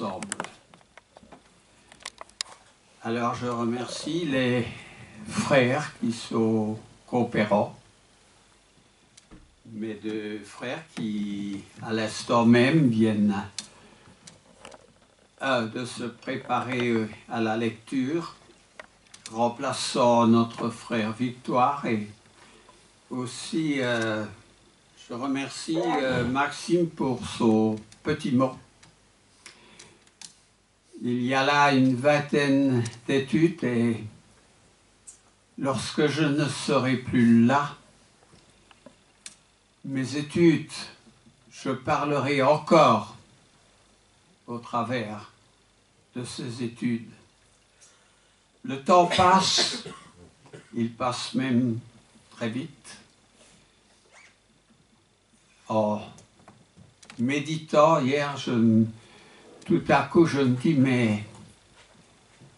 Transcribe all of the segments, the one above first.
ensemble. Alors je remercie les frères qui sont coopérants, mes deux frères qui à l'instant même viennent de se préparer à la lecture, remplaçant notre frère Victoire, et aussi je remercie Maxime pour son petit mot. Il y a là une vingtaine d'études et lorsque je ne serai plus là, mes études, je parlerai encore au travers de ces études. Le temps passe, il passe même très vite. En méditant hier, tout à coup je me dis, mais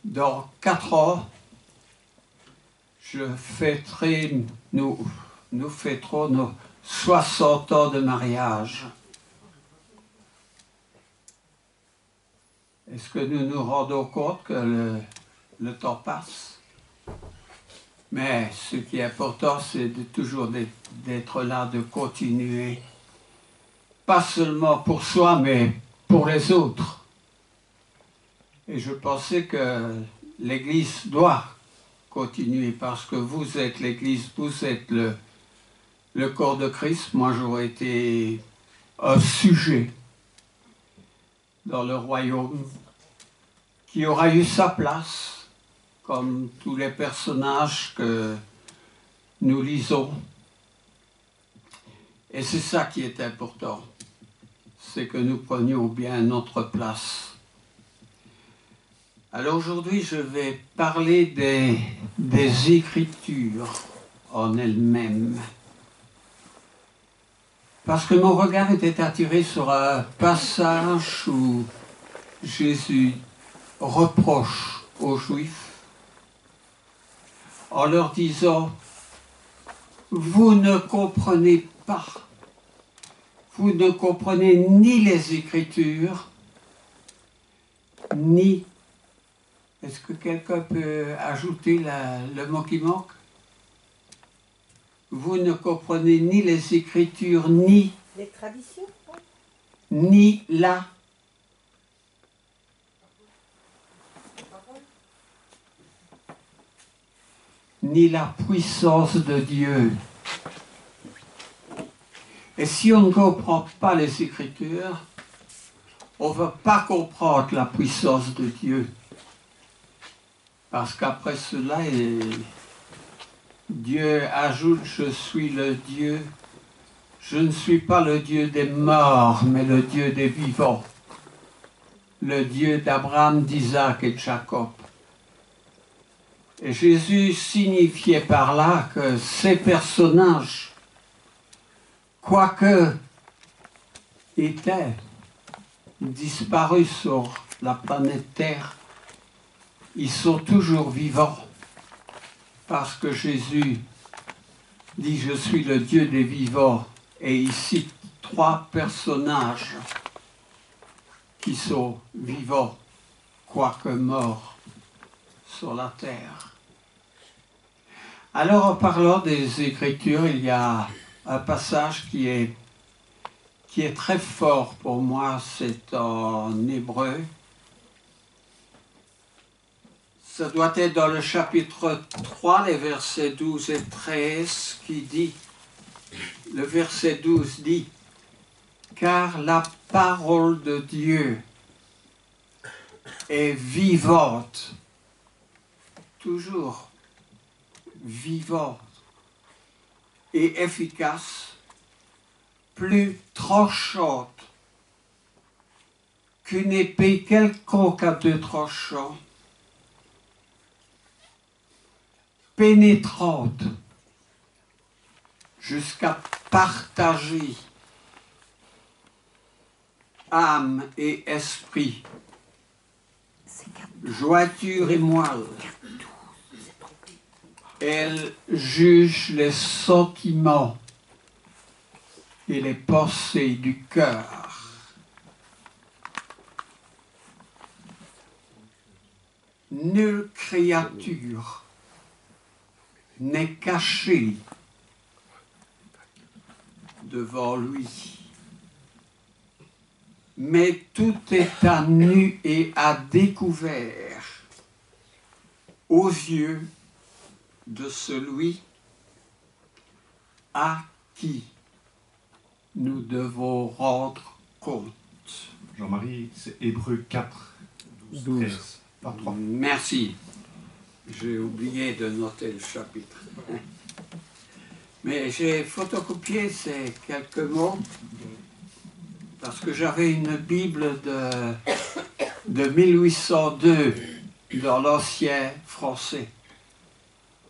dans 4 ans, nous fêterons nos 60 ans de mariage. Est-ce que nous nous rendons compte que le temps passe? Mais ce qui est important, c'est toujours d'être là, de continuer. Pas seulement pour soi, mais pour les autres. Et je pensais que l'Église doit continuer parce que vous êtes l'Église, vous êtes le corps de Christ. Moi, j'aurais été un sujet dans le royaume qui aura eu sa place, comme tous les personnages que nous lisons. Et c'est ça qui est important, c'est que nous prenions bien notre place. Alors aujourd'hui, je vais parler des Écritures en elles-mêmes. Parce que mon regard était attiré sur un passage où Jésus reproche aux Juifs en leur disant « Vous ne comprenez pas, vous ne comprenez ni les Écritures, ni... » Est-ce que quelqu'un peut ajouter le mot qui manque? Vous ne comprenez ni les Écritures, ni... Les traditions, oui. Ni la puissance de Dieu. Et si on ne comprend pas les Écritures, on ne va pas comprendre la puissance de Dieu. Parce qu'après cela, Dieu ajoute, je suis le Dieu, je ne suis pas le Dieu des morts, mais le Dieu des vivants. Le Dieu d'Abraham, d'Isaac et de Jacob. Et Jésus signifiait par là que ces personnages, quoique étaient disparus sur la planète Terre, ils sont toujours vivants. Parce que Jésus dit « Je suis le Dieu des vivants » et il cite 3 personnages qui sont vivants, quoique morts sur la terre. Alors en parlant des Écritures, il y a un passage qui est très fort pour moi, c'est en hébreu. Ça doit être dans le chapitre 3, les versets 12 et 13, qui dit, le verset 12 dit, « Car la parole de Dieu est vivante, toujours vivante et efficace, plus tranchante qu'une épée quelconque à 2 tranchants, pénétrante jusqu'à partager âme et esprit, jointure et moelle. Elle juge les sentiments et les pensées du cœur. » nulle créature n'est cachée devant lui, mais tout est à nu et à découvert aux yeux de celui à qui nous devons rendre compte. Jean-Marie, c'est Hébreux 4, 12, 13, par 3. Merci. J'ai oublié de noter le chapitre. Mais j'ai photocopié ces quelques mots parce que j'avais une Bible de 1802 dans l'ancien français.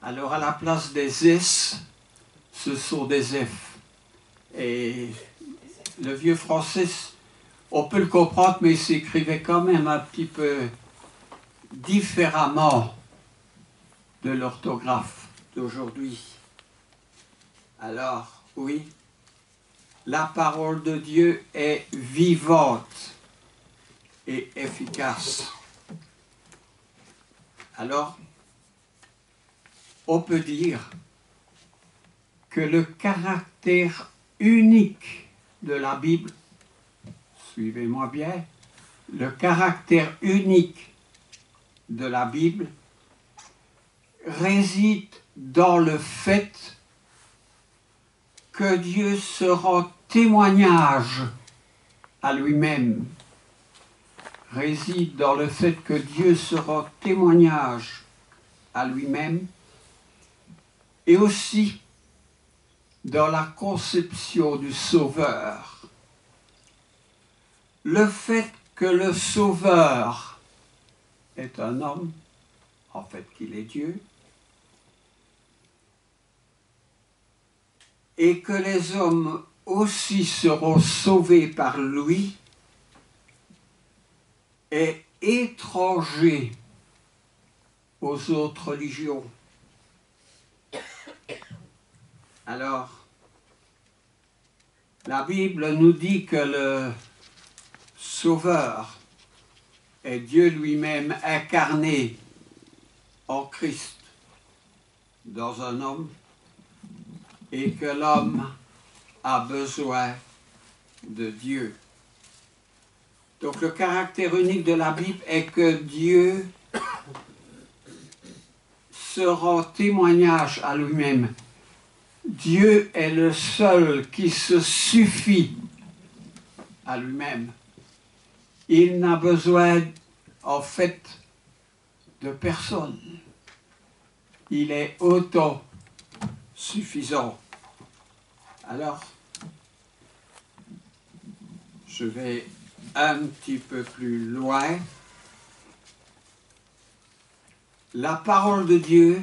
Alors à la place des S, ce sont des F. Et le vieux français, on peut le comprendre, mais il s'écrivait quand même un petit peu différemment de l'orthographe d'aujourd'hui. Alors, oui, la parole de Dieu est vivante et efficace. Alors, on peut dire que le caractère unique de la Bible, suivez-moi bien, le caractère unique de la Bible réside dans le fait que Dieu se rend témoignage à lui-même. Réside dans le fait que Dieu se rend témoignage à lui-même et aussi dans la conception du Sauveur. Le fait que le Sauveur est un homme, en fait qu'il est Dieu, et que les hommes aussi seront sauvés par lui, est étranger aux autres religions. Alors, la Bible nous dit que le Sauveur est Dieu lui-même incarné en Christ dans un homme et que l'homme a besoin de Dieu. Donc le caractère unique de la Bible est que Dieu se rend témoignage à lui-même. Dieu est le seul qui se suffit à lui-même. Il n'a besoin, en fait, de personne. Il est autosuffisant. Alors, je vais un petit peu plus loin. La parole de Dieu,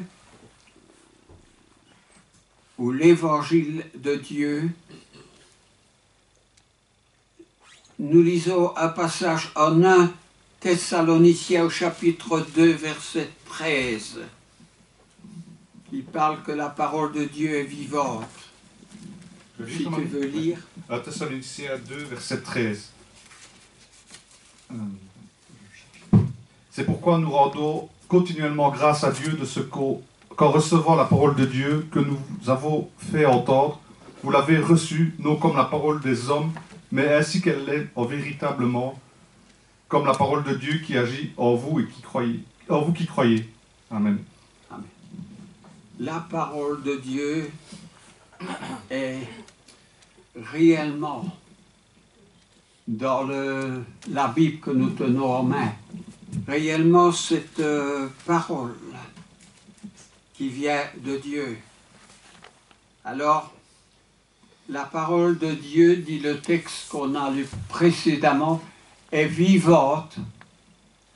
ou l'évangile de Dieu, nous lisons un passage en 1 Thessaloniciens au chapitre 2, verset 13, qui parle que la parole de Dieu est vivante. Si tu veux lire. 1 Thessaloniciens 2, verset 13. C'est pourquoi nous rendons continuellement grâce à Dieu de ce qu'en recevant la parole de Dieu que nous avons fait entendre, vous l'avez reçue, non comme la parole des hommes, mais ainsi qu'elle est véritablement, comme la parole de Dieu qui agit en vous et qui croyez, en vous qui croyez. Amen. Amen. La parole de Dieu est réellement dans la Bible que nous tenons en main. Réellement, cette parole qui vient de Dieu. Alors, la parole de Dieu, dit le texte qu'on a lu précédemment, est vivante,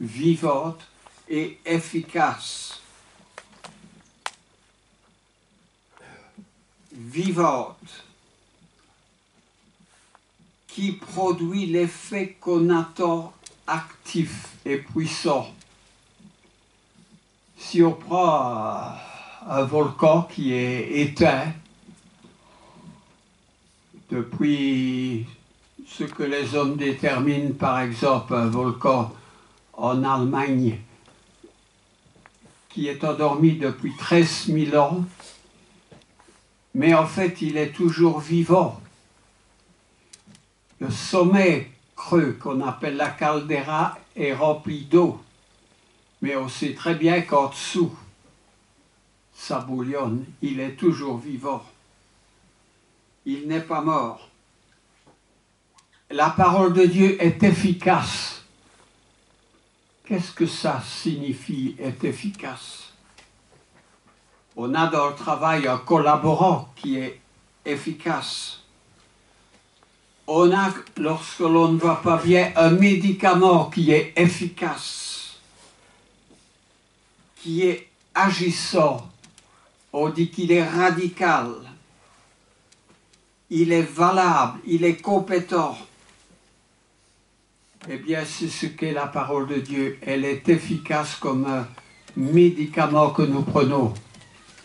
vivante et efficace. Vivante, qui produit l'effet qu'on attend actif et puissant. Si on prend un volcan qui est éteint depuis ce que les hommes déterminent, par exemple un volcan en Allemagne qui est endormi depuis 13 000 ans, mais en fait il est toujours vivant. Le sommet creux qu'on appelle la caldeira est rempli d'eau, mais on sait très bien qu'en dessous, ça bouillonne, il est toujours vivant. Il n'est pas mort. La parole de Dieu est efficace. Qu'est-ce que ça signifie, est efficace? On a dans le travail un collaborant qui est efficace. On a, lorsque l'on ne va pas bien, un médicament qui est efficace, qui est agissant. On dit qu'il est radical, il est valable, il est compétent. Eh bien, c'est ce qu'est la parole de Dieu. Elle est efficace comme un médicament que nous prenons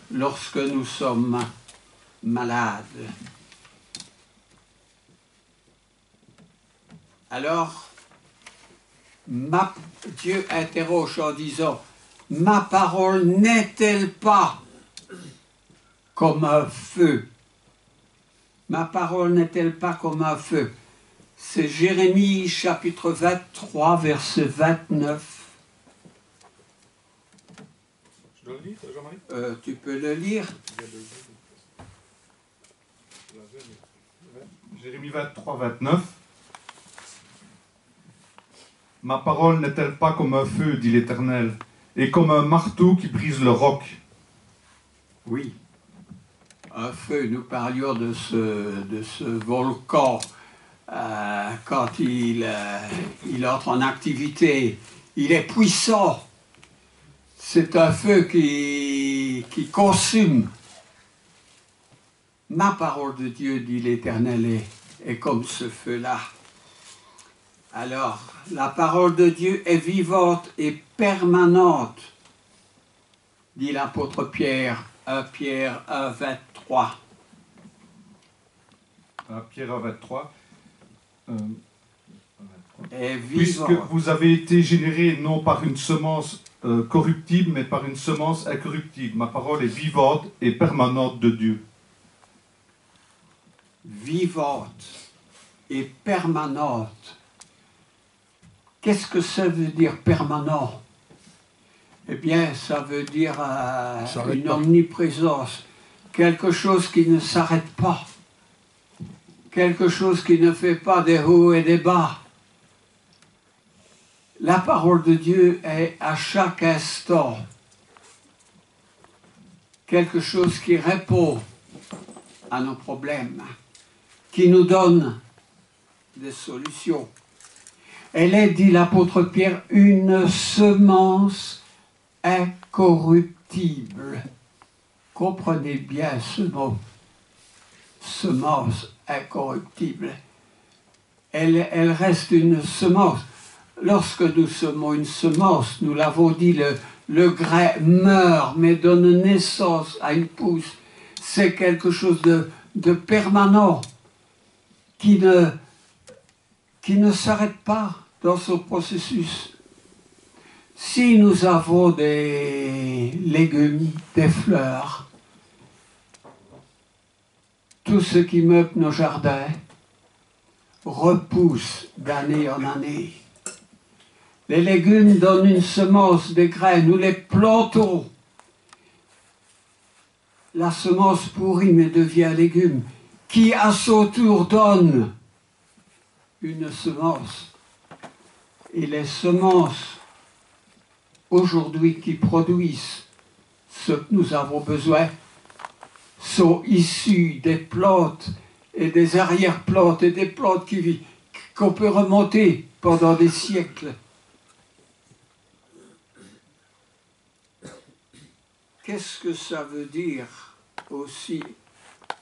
lorsque nous sommes malades. Alors, Dieu interroge en disant, ma parole n'est-elle pas comme un feu? Ma parole n'est-elle pas comme un feu? C'est Jérémie chapitre 23, verset 29. Je dois le lire, Jean-Marie? Tu peux le lire. Jérémie 23, 29. Ma parole n'est-elle pas comme un feu, dit l'Éternel, et comme un marteau qui brise le roc? Oui. Un feu, nous parlions de ce volcan quand il entre en activité. Il est puissant. C'est un feu qui consume. Ma parole de Dieu, dit l'Éternel, est comme ce feu-là. Alors, la parole de Dieu est vivante et permanente, dit l'apôtre Pierre, 1 Pierre 1, 23. 1 Pierre 1, 23. Est Puisque vivante. vous avez été générés non par une semence corruptible, mais par une semence incorruptible. Ma parole est vivante et permanente de Dieu. Vivante et permanente. Qu'est-ce que ça veut dire permanent? Eh bien, ça veut dire une omniprésence, quelque chose qui ne s'arrête pas, quelque chose qui ne fait pas des hauts et des bas. La parole de Dieu est à chaque instant quelque chose qui répond à nos problèmes, qui nous donne des solutions. Elle est, dit l'apôtre Pierre, une semence incorruptible. Comprenez bien ce mot, semence incorruptible. Elle reste une semence. Lorsque nous semons une semence, nous l'avons dit, le grain meurt, mais donne naissance à une pousse. C'est quelque chose de permanent, qui ne s'arrête pas dans son processus. Si nous avons des légumes, des fleurs, tout ce qui meuble nos jardins repousse d'année en année. Les légumes donnent une semence, des graines, nous les plantons. La semence pourrit mais devient légume, qui à son tour donne une semence. Et les semences aujourd'hui qui produisent ce que nous avons besoin sont issues des plantes et des arrière-plantes et des plantes qu'on peut remonter pendant des siècles. Qu'est-ce que ça veut dire aussi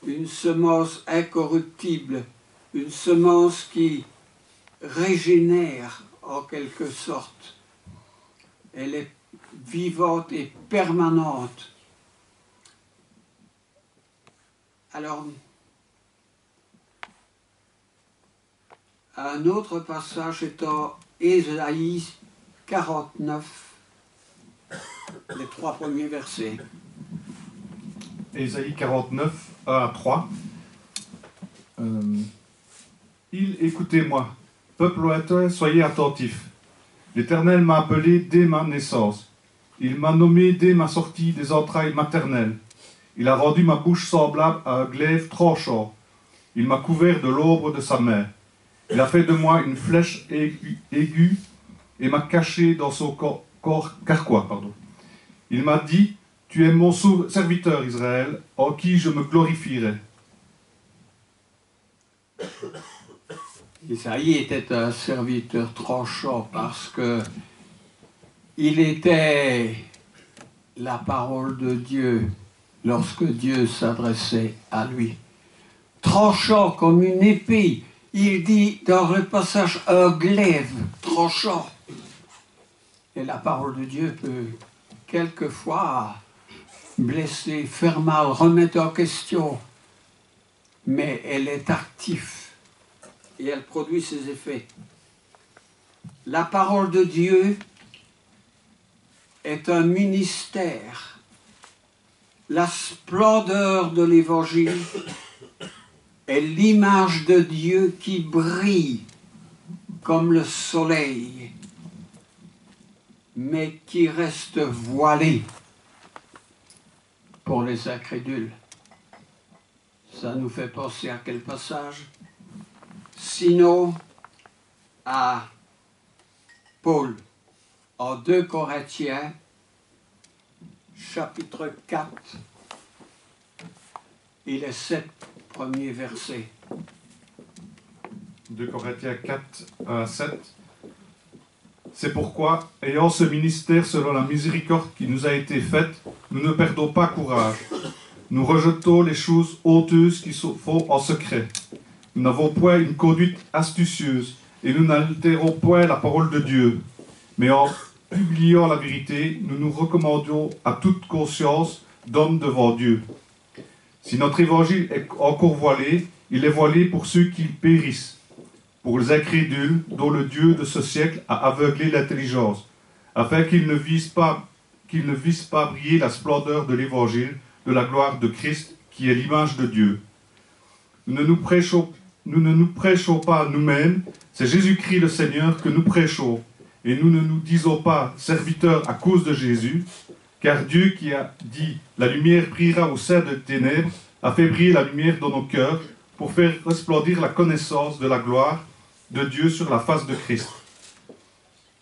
une semence incorruptible, une semence qui régénère en quelque sorte? Elle est vivante et permanente. Alors, un autre passage est en Ésaïe 49. les 3 premiers versets. Ésaïe 49, 1 à 3. Écoutez-moi, peuple lointain, soyez attentifs. L'Éternel m'a appelé dès ma naissance. Il m'a nommé dès ma sortie des entrailles maternelles. Il a rendu ma bouche semblable à un glaive tranchant. Il m'a couvert de l'ombre de sa main. Il a fait de moi une flèche aiguë et m'a caché dans son corps carquois. Il m'a dit, tu es mon serviteur Israël, en qui je me glorifierai. Isaïe était un serviteur tranchant parce que il était la parole de Dieu lorsque Dieu s'adressait à lui. Tranchant comme une épée, il dit dans le passage un glaive tranchant. Et la parole de Dieu peut quelquefois blesser, faire mal, remettre en question, mais elle est active et elle produit ses effets. La parole de Dieu est un ministère. La splendeur de l'Évangile est l'image de Dieu qui brille comme le soleil, mais qui reste voilée pour les incrédules. Ça nous fait penser à quel passage? Sinon, à Paul, en 2 Corinthiens, chapitre 4, et les 7 premiers versets. 2 Corinthiens 4, 1 à 7. C'est pourquoi, ayant ce ministère selon la miséricorde qui nous a été faite, nous ne perdons pas courage. Nous rejetons les choses honteuses qui se font en secret. Nous n'avons point une conduite astucieuse et nous n'altérons point la parole de Dieu. Mais en publiant la vérité, nous nous recommandons à toute conscience d'homme devant Dieu. Si notre évangile est encore voilé, il est voilé pour ceux qui périssent, pour les incrédules dont le Dieu de ce siècle a aveuglé l'intelligence, afin qu'ils ne visent pas briller la splendeur de l'évangile, de la gloire de Christ, qui est l'image de Dieu. Nous ne nous prêchons pas à nous-mêmes, c'est Jésus-Christ le Seigneur que nous prêchons, et nous ne nous disons pas serviteurs à cause de Jésus, car Dieu qui a dit « La lumière brillera au sein des ténèbres » a fait briller la lumière dans nos cœurs pour faire resplendir la connaissance de la gloire de Dieu sur la face de Christ.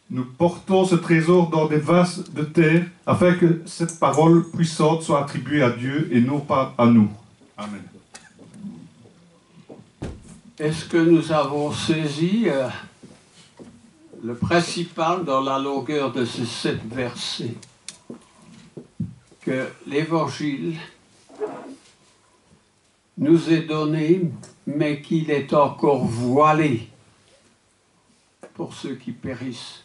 Nous portons ce trésor dans des vases de terre afin que cette parole puissante soit attribuée à Dieu et non pas à nous. Amen. Est-ce que nous avons saisi le principal dans la longueur de ces 7 versets? Que l'Évangile nous est donné, mais qu'il est encore voilé pour ceux qui périssent.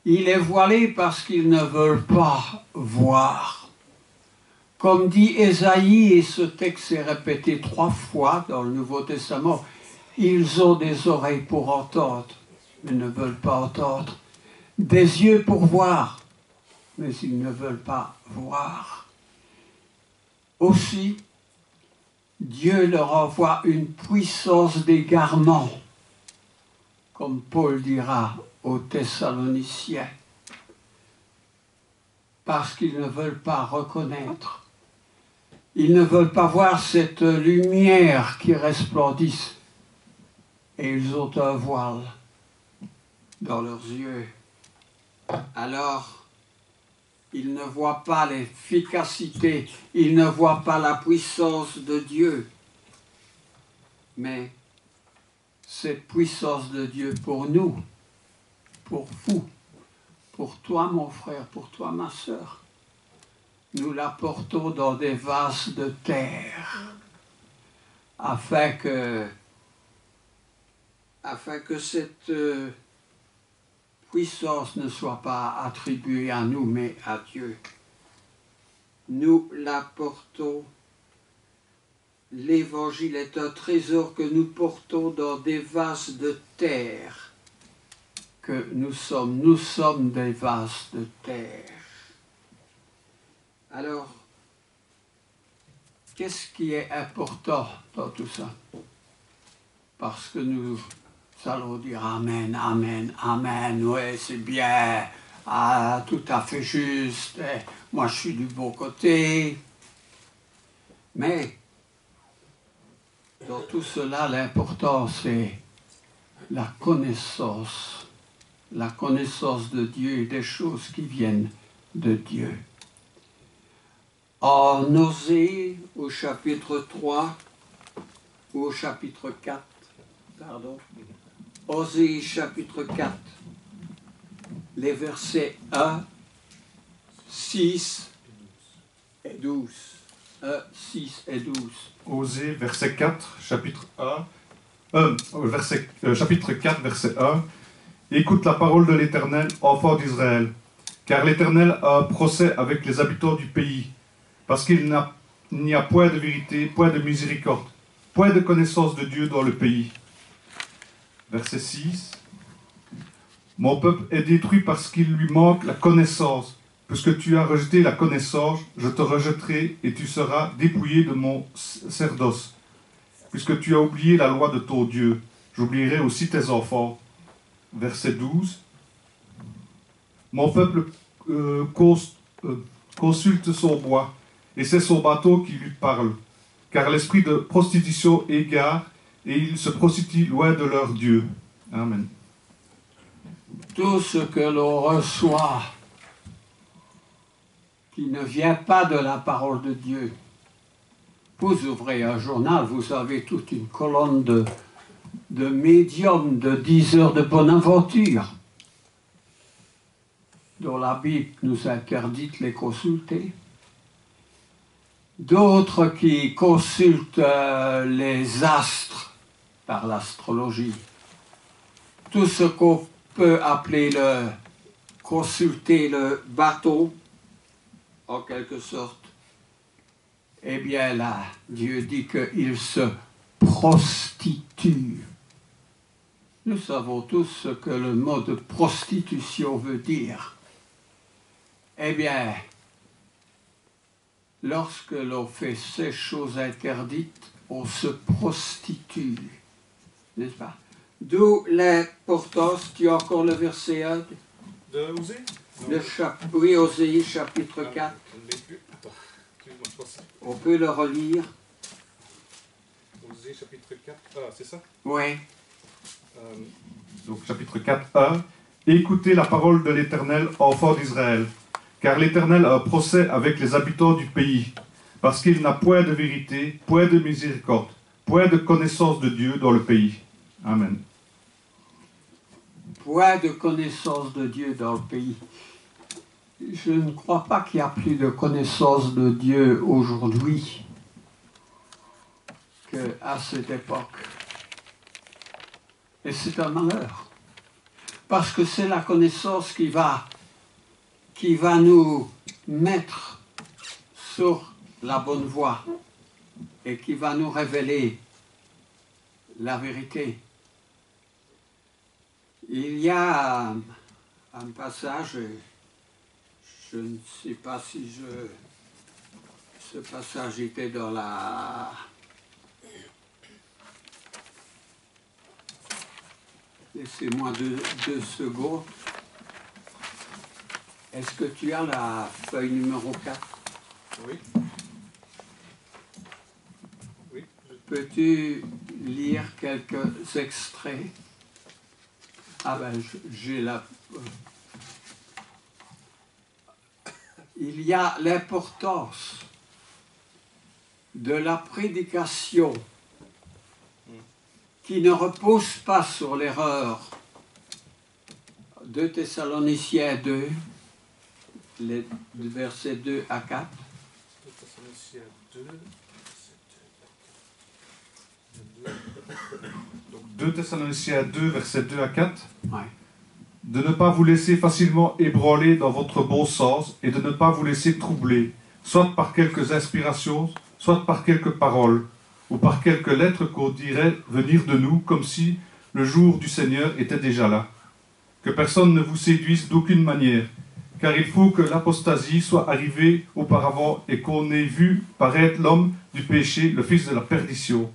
Il est voilé parce qu'ils ne veulent pas voir. Comme dit Ésaïe, et ce texte est répété 3 fois dans le Nouveau Testament, ils ont des oreilles pour entendre, mais ne veulent pas entendre, des yeux pour voir, mais ils ne veulent pas voir. Aussi, Dieu leur envoie une puissance d'égarement, comme Paul dira aux Thessaloniciens, parce qu'ils ne veulent pas reconnaître. Ils ne veulent pas voir cette lumière qui resplendisse, et ils ont un voile dans leurs yeux. Alors, ils ne voient pas l'efficacité, ils ne voient pas la puissance de Dieu. Mais cette puissance de Dieu pour nous, pour vous, pour toi mon frère, pour toi ma sœur, nous la portons dans des vases de terre, afin que cette puissance ne soit pas attribuée à nous, mais à Dieu. Nous la portons. L'Évangile est un trésor que nous portons dans des vases de terre, que nous sommes des vases de terre. Alors, qu'est-ce qui est important dans tout ça? Parce que nous allons dire Amen, Amen, Amen, oui, c'est bien, ah, tout à fait juste, moi je suis du bon côté. Mais dans tout cela, l'important c'est la connaissance de Dieu et des choses qui viennent de Dieu. En Osée, au chapitre 3, ou au chapitre 4, pardon, Osée chapitre 4, les versets 1, 6 et 12. 1, 6 et 12. Osée, verset 4, chapitre 4, verset 1. Écoute la parole de l'Éternel, enfant d'Israël, car l'Éternel a un procès avec les habitants du pays, parce qu'il n'y a point de vérité, point de miséricorde, point de connaissance de Dieu dans le pays. Verset 6. Mon peuple est détruit parce qu'il lui manque la connaissance. Puisque tu as rejeté la connaissance, je te rejetterai et tu seras dépouillé de mon sacerdoce. Puisque tu as oublié la loi de ton Dieu, j'oublierai aussi tes enfants. Verset 12. Mon peuple consulte son bois, et c'est son bateau qui lui parle. Car l'esprit de prostitution égare, et ils se prostituent loin de leur Dieu. Amen. Tout ce que l'on reçoit qui ne vient pas de la parole de Dieu. Vous ouvrez un journal, vous avez toute une colonne de médiums de 10 heures de bonne aventure, dont la Bible nous interdit de les consulter. D'autres qui consultent les astres par l'astrologie. Tout ce qu'on peut appeler consulter le bateau, en quelque sorte, eh bien là, Dieu dit qu'il se prostitue. Nous savons tous ce que le mot de prostitution veut dire. Eh bien, lorsque l'on fait ces choses interdites, on se prostitue, n'est-ce pas? D'où l'importance, tu as encore le verset 1 De Osée? Oui, Osée, chapitre 4. On peut le relire. Osée, chapitre 4. Ah, c'est ça? Oui. Donc, chapitre 4, 1. Écoutez la parole de l'Éternel, enfants d'Israël, car l'Éternel a un procès avec les habitants du pays, parce qu'il n'a point de vérité, point de miséricorde, point de connaissance de Dieu dans le pays. Amen. Point de connaissance de Dieu dans le pays. Je ne crois pas qu'il y a plus de connaissance de Dieu aujourd'hui qu'à cette époque. Et c'est un malheur. Parce que c'est la connaissance qui va nous mettre sur la bonne voie et qui va nous révéler la vérité. Il y a un passage, je ne sais pas si ce passage était dans la... Laissez-moi deux secondes. Est-ce que tu as la feuille numéro 4? Oui. Oui. Peux-tu lire quelques extraits? Ah ben, j'ai la... Il y a l'importance de la prédication qui ne repose pas sur l'erreur. 2 Thessaloniciens 2, les versets 2 à 4. 2 Thessaloniciens 2, donc 2 Thessaloniciens 2, versets 2 à 4. Ouais. De ne pas vous laisser facilement ébranler dans votre bon sens et de ne pas vous laisser troubler, soit par quelques inspirations, soit par quelques paroles, ou par quelques lettres qu'on dirait venir de nous, comme si le jour du Seigneur était déjà là. Que personne ne vous séduise d'aucune manière, car il faut que l'apostasie soit arrivée auparavant et qu'on ait vu paraître l'homme du péché, le fils de la perdition.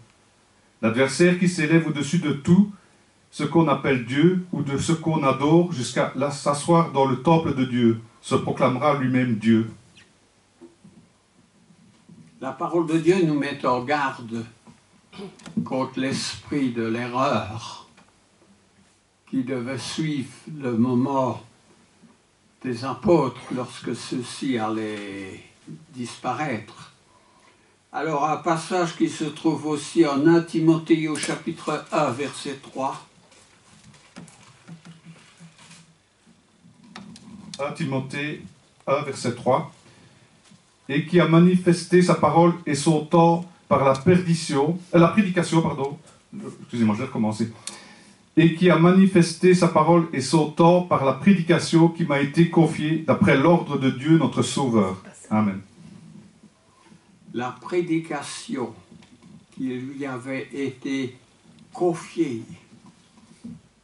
L'adversaire qui s'élève au-dessus de tout ce qu'on appelle Dieu ou de ce qu'on adore jusqu'à s'asseoir dans le temple de Dieu, se proclamera lui-même Dieu. La parole de Dieu nous met en garde contre l'esprit de l'erreur qui devait suivre le moment des apôtres lorsque ceux-ci allaient disparaître. Alors un passage qui se trouve aussi en 1 Timothée au chapitre 1 verset 3. 1 Timothée 1 verset 3. Et qui a manifesté sa parole et son temps par la prédication, excusez-moi, je vais recommencer. Et qui a manifesté sa parole et son temps par la prédication qui m'a été confiée d'après l'ordre de Dieu notre Sauveur. Amen. La prédication qui lui avait été confiée,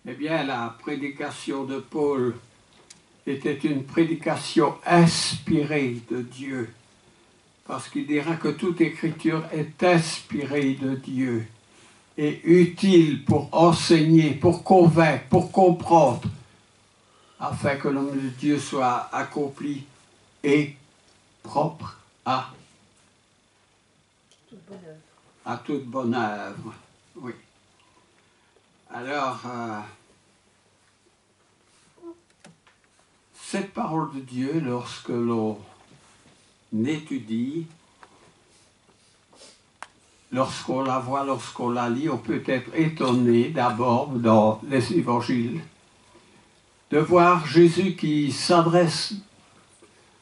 eh bien la prédication de Paul était une prédication inspirée de Dieu, parce qu'il dira que toute écriture est inspirée de Dieu et utile pour enseigner, pour convaincre, pour comprendre, afin que l'homme de Dieu soit accompli et propre à toute bonne œuvre. Oui. Alors, cette parole de Dieu, lorsque l'on étudie, lorsqu'on la voit, lorsqu'on la lit, on peut être étonné d'abord dans les évangiles de voir Jésus qui s'adresse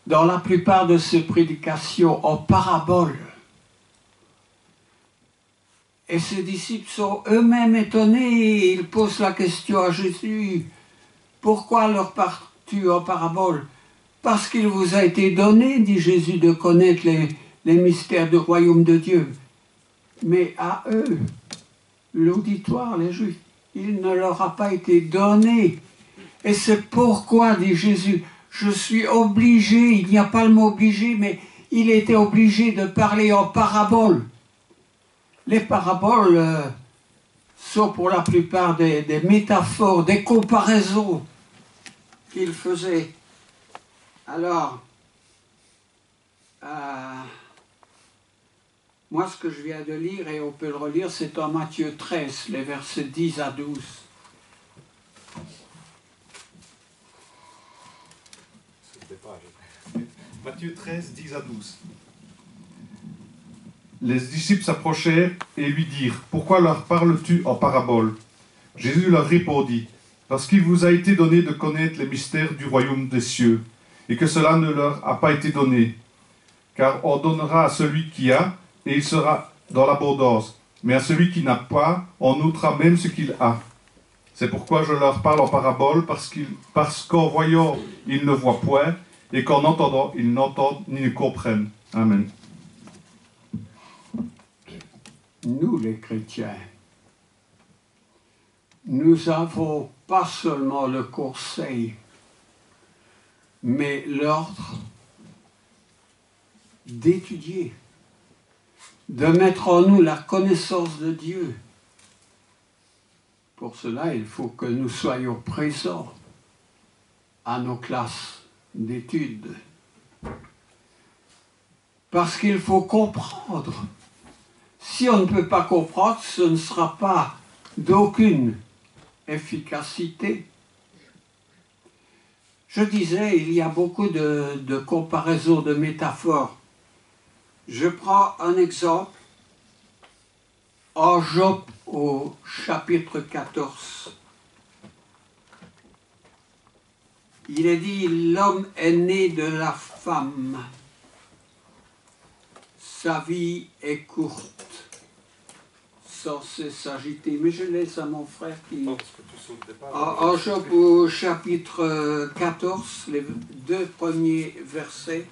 dans la plupart de ses prédications en parabole. Et ses disciples sont eux-mêmes étonnés, ils posent la question à Jésus, pourquoi leur parles-tu en parabole? Parce qu'il vous a été donné, dit Jésus, de connaître les mystères du royaume de Dieu. Mais à eux, l'auditoire, les Juifs, il ne leur a pas été donné. Et c'est pourquoi, dit Jésus, je suis obligé, il n'y a pas le mot obligé, mais il était obligé de parler en parabole. Les paraboles sont pour la plupart des métaphores, des comparaisons qu'il faisait. Alors, moi ce que je viens de lire, et on peut le relire, c'est en Matthieu 13, les versets 10 à 12. Matthieu 13, 10 à 12. Les disciples s'approchèrent et lui dirent, « Pourquoi leur parles-tu en parabole ?» Jésus leur répondit, « Parce qu'il vous a été donné de connaître les mystères du royaume des cieux, et que cela ne leur a pas été donné. Car on donnera à celui qui a, et il sera dans l'abondance, mais à celui qui n'a pas, on ôtera même ce qu'il a. C'est pourquoi je leur parle en parabole, parce qu'en voyant, ils ne voient point, et qu'en entendant, ils n'entendent ni ne comprennent. » Amen. Nous, les chrétiens, nous n'avons pas seulement le conseil, mais l'ordre d'étudier, de mettre en nous la connaissance de Dieu. Pour cela, il faut que nous soyons présents à nos classes d'études. Parce qu'il faut comprendre. Si on ne peut pas comprendre, ce ne sera pas d'aucune efficacité. Je disais, il y a beaucoup de comparaisons, de métaphores. Je prends un exemple. En Job, au chapitre 14, il est dit, l'homme est né de la femme. Sa vie est courte, sans cesse agitée. Mais je laisse à mon frère qui... En Job au chapitre 14, les 2 premiers versets.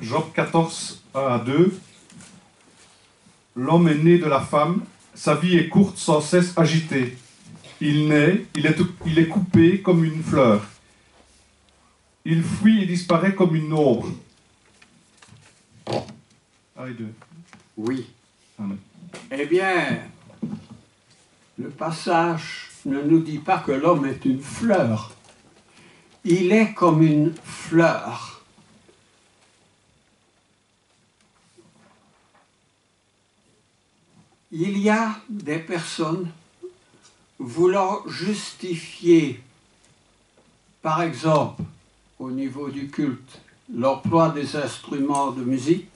Job 14, 1 à 2. L'homme est né de la femme, sa vie est courte, sans cesse agitée. Il naît, il est coupé comme une fleur. Il fuit et disparaît comme une ombre. Oui. Amen. Eh bien, le passage ne nous dit pas que l'homme est une fleur. Il est comme une fleur. Il y a des personnes voulant justifier, par exemple, au niveau du culte, l'emploi des instruments de musique.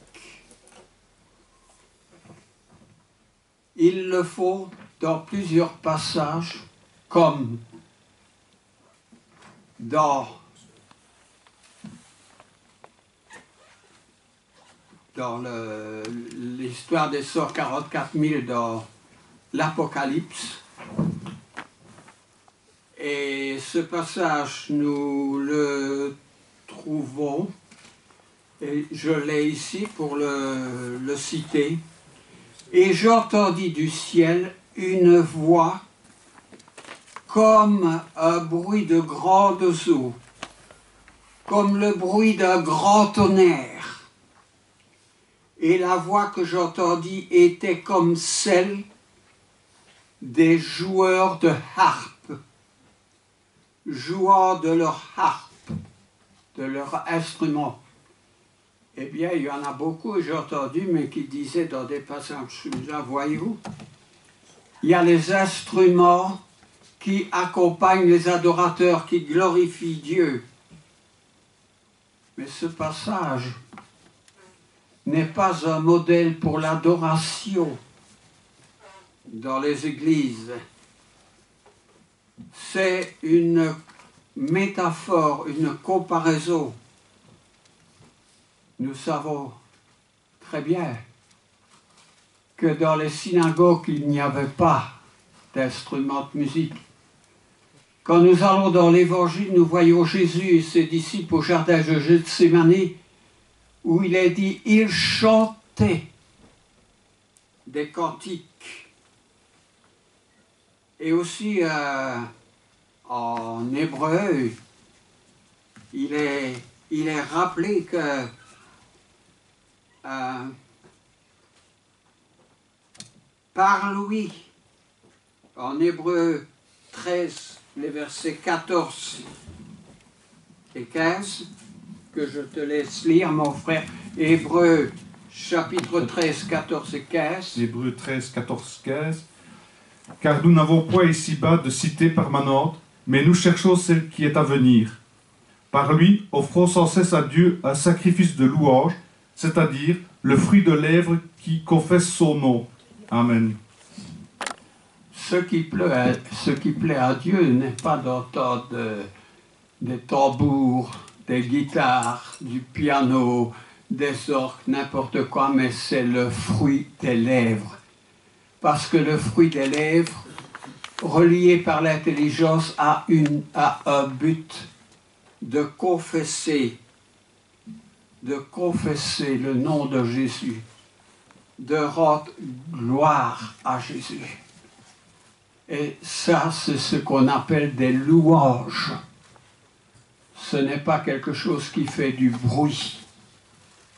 Il le faut dans plusieurs passages, comme dans l'histoire des 144 000 dans l'Apocalypse. Et ce passage, nous le trouvons, et je l'ai ici pour le citer. Et j'entendis du ciel une voix comme un bruit de grandes eaux, comme le bruit d'un grand tonnerre. Et la voix que j'entendis était comme celle des joueurs de harpe, jouant de leur harpe, de leur instrument. Eh bien, il y en a beaucoup, j'ai entendu, mais qui disaient dans des passages, là, voyez-vous, il y a les instruments qui accompagnent les adorateurs, qui glorifient Dieu. Mais ce passage n'est pas un modèle pour l'adoration dans les églises. C'est une métaphore, une comparaison. Nous savons très bien que dans les synagogues, il n'y avait pas d'instruments de musique. Quand nous allons dans l'Évangile, nous voyons Jésus et ses disciples au jardin de Gethsémani, où il est dit, ils chantaient des cantiques. Et aussi en hébreu, il est rappelé que par lui, en hébreu 13, les versets 14 et 15, que je te laisse lire, mon frère. Hébreu, chapitre 13, 14 et 15. Hébreu 13, 14, 15. Car nous n'avons point ici-bas de cité permanente, mais nous cherchons celle qui est à venir. Par lui, offrons sans cesse à Dieu un sacrifice de louange, c'est-à-dire le fruit de lèvres qui confesse son nom. Amen. Ce qui plaît à Dieu n'est pas d'entendre des tambours, des guitares, du piano, des orgues, n'importe quoi, mais c'est le fruit des lèvres. Parce que le fruit des lèvres, relié par l'intelligence, a un but de confesser le nom de Jésus, de rendre gloire à Jésus. Et ça, c'est ce qu'on appelle des louanges. Ce n'est pas quelque chose qui fait du bruit,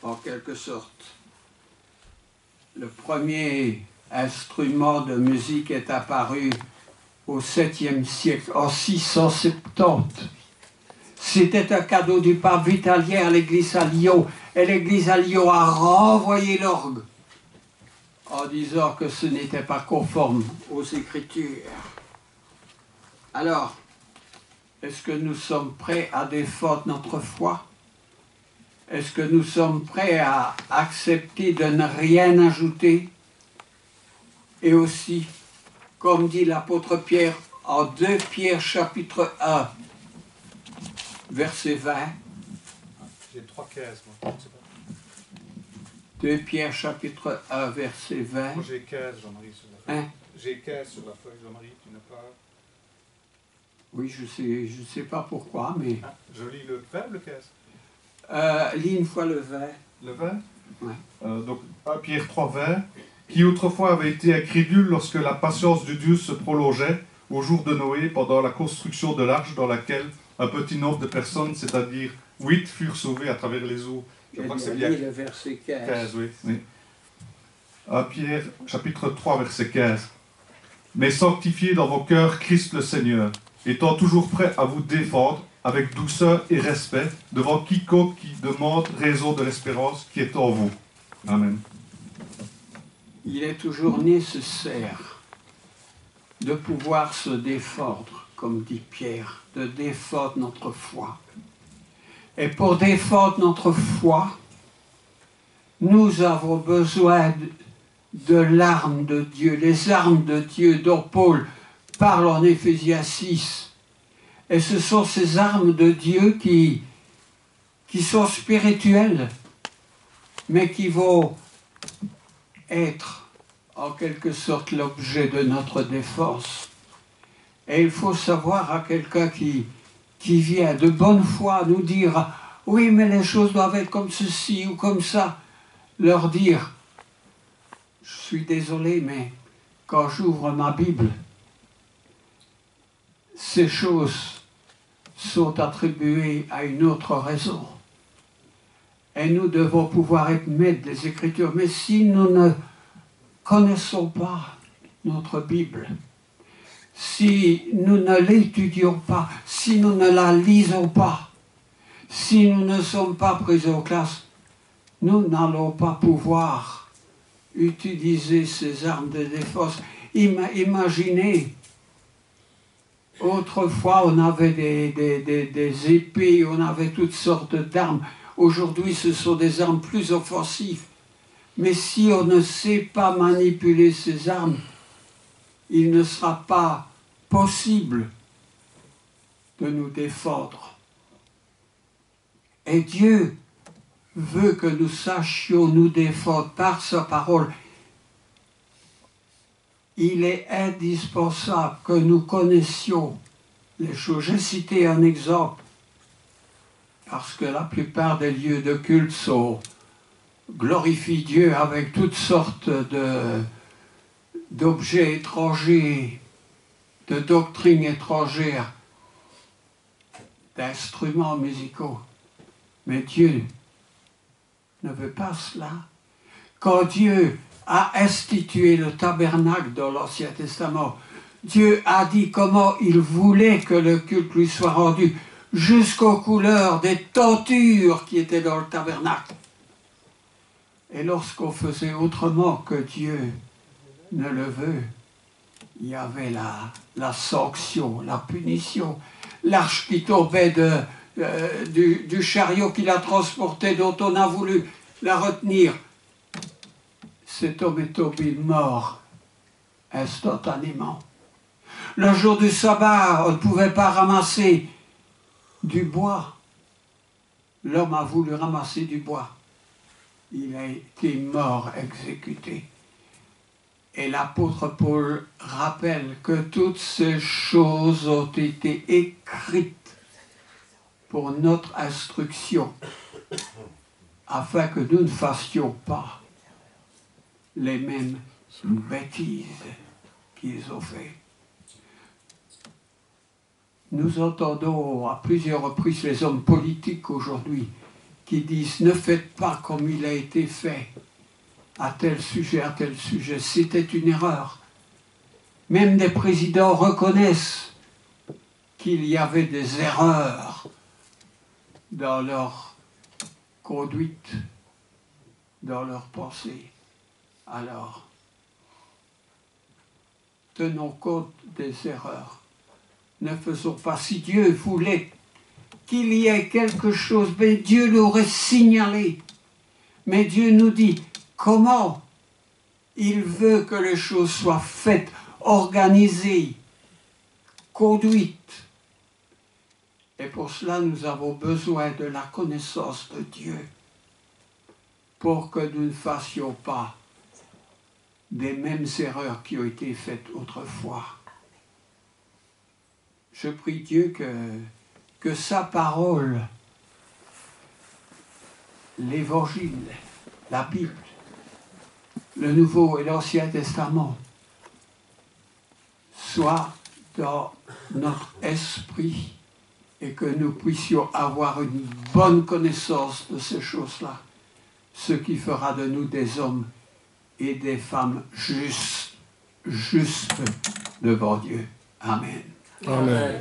en quelque sorte. Le premier instrument de musique est apparu au 7e siècle, en 670. C'était un cadeau du pape Vitalien à l'église à Lyon. Et l'église à Lyon a renvoyé l'orgue en disant que ce n'était pas conforme aux Écritures. Alors, est-ce que nous sommes prêts à défendre notre foi? Est-ce que nous sommes prêts à accepter de ne rien ajouter? Et aussi, comme dit l'apôtre Pierre en 2 Pierre chapitre 1, verset 20. J'ai 3 15, moi. 2 Pierre chapitre 1, verset 20. Moi j'ai 15, Jean-Marie, sur la feuille. Hein? J'ai 15 sur la feuille, Jean-Marie, tu n'as pas... Oui, je sais pas pourquoi, mais... Ah, je lis le 20 ou le 15? Lis une fois le 20. Le 20? Ouais. Donc 1 Pierre 3, 20. Qui autrefois avait été incrédule lorsque la patience de Dieu se prolongeait, au jour de Noé, pendant la construction de l'arche dans laquelle un petit nombre de personnes, c'est-à-dire 8, furent sauvées à travers les eaux. Je crois que c'est bien le verset 15. 15, oui. Oui. 1 Pierre, chapitre 3, verset 15. Mais sanctifiez dans vos cœurs Christ le Seigneur, étant toujours prêt à vous défendre avec douceur et respect devant quiconque qui demande raison de l'espérance qui est en vous. Amen. Il est toujours nécessaire de pouvoir se défendre, comme dit Pierre, de défendre notre foi. Et pour défendre notre foi, nous avons besoin de l'arme de Dieu, les armes de Dieu dont Paul parle en Éphésiens 6. Et ce sont ces armes de Dieu qui sont spirituelles, mais qui vont être en quelque sorte l'objet de notre défense. Et il faut savoir à quelqu'un qui vient de bonne foi nous dire « Oui, mais les choses doivent être comme ceci ou comme ça », leur dire « Je suis désolé, mais quand j'ouvre ma Bible, ces choses sont attribuées à une autre raison. Et nous devons pouvoir être maîtres des Écritures. Mais si nous ne connaissons pas notre Bible, si nous ne l'étudions pas, si nous ne la lisons pas, si nous ne sommes pas pris en classe, nous n'allons pas pouvoir utiliser ces armes de défense. Imaginez, autrefois on avait des épées, on avait toutes sortes d'armes. Aujourd'hui ce sont des armes plus offensives. Mais si on ne sait pas manipuler ces armes, il ne sera pas possible de nous défendre. Et Dieu veut que nous sachions nous défendre par sa parole. Il est indispensable que nous connaissions les choses. J'ai cité un exemple, parce que la plupart des lieux de culte glorifient Dieu avec toutes sortes d'objets étrangers, de doctrines étrangères, d'instruments musicaux. Mais Dieu ne veut pas cela. Quand Dieu a institué le tabernacle dans l'Ancien Testament, Dieu a dit comment il voulait que le culte lui soit rendu, jusqu'aux couleurs des tentures qui étaient dans le tabernacle. Et lorsqu'on faisait autrement que Dieu ne le veut, il y avait la sanction, la punition. L'arche qui tombait du chariot qui la transportait, dont on a voulu la retenir. Cet homme est tombé mort instantanément. Le jour du sabbat, on ne pouvait pas ramasser du bois. L'homme a voulu ramasser du bois. Il a été mort, exécuté. Et l'apôtre Paul rappelle que toutes ces choses ont été écrites pour notre instruction, afin que nous ne fassions pas les mêmes bêtises qu'ils ont fait. Nous entendons à plusieurs reprises les hommes politiques aujourd'hui qui disent « Ne faites pas comme il a été fait à tel sujet, à tel sujet. » C'était une erreur. Même des présidents reconnaissent qu'il y avait des erreurs dans leur conduite, dans leur pensée. Alors, tenons compte des erreurs. Ne faisons pas. Si Dieu voulait qu'il y ait quelque chose, mais Dieu l'aurait signalé. Mais Dieu nous dit comment il veut que les choses soient faites, organisées, conduites. Et pour cela, nous avons besoin de la connaissance de Dieu pour que nous ne fassions pas des mêmes erreurs qui ont été faites autrefois. Je prie Dieu que sa parole, l'Évangile, la Bible, le Nouveau et l'Ancien Testament, soient dans notre esprit et que nous puissions avoir une bonne connaissance de ces choses-là, ce qui fera de nous des hommes et des femmes justes devant Dieu. Amen. Amen.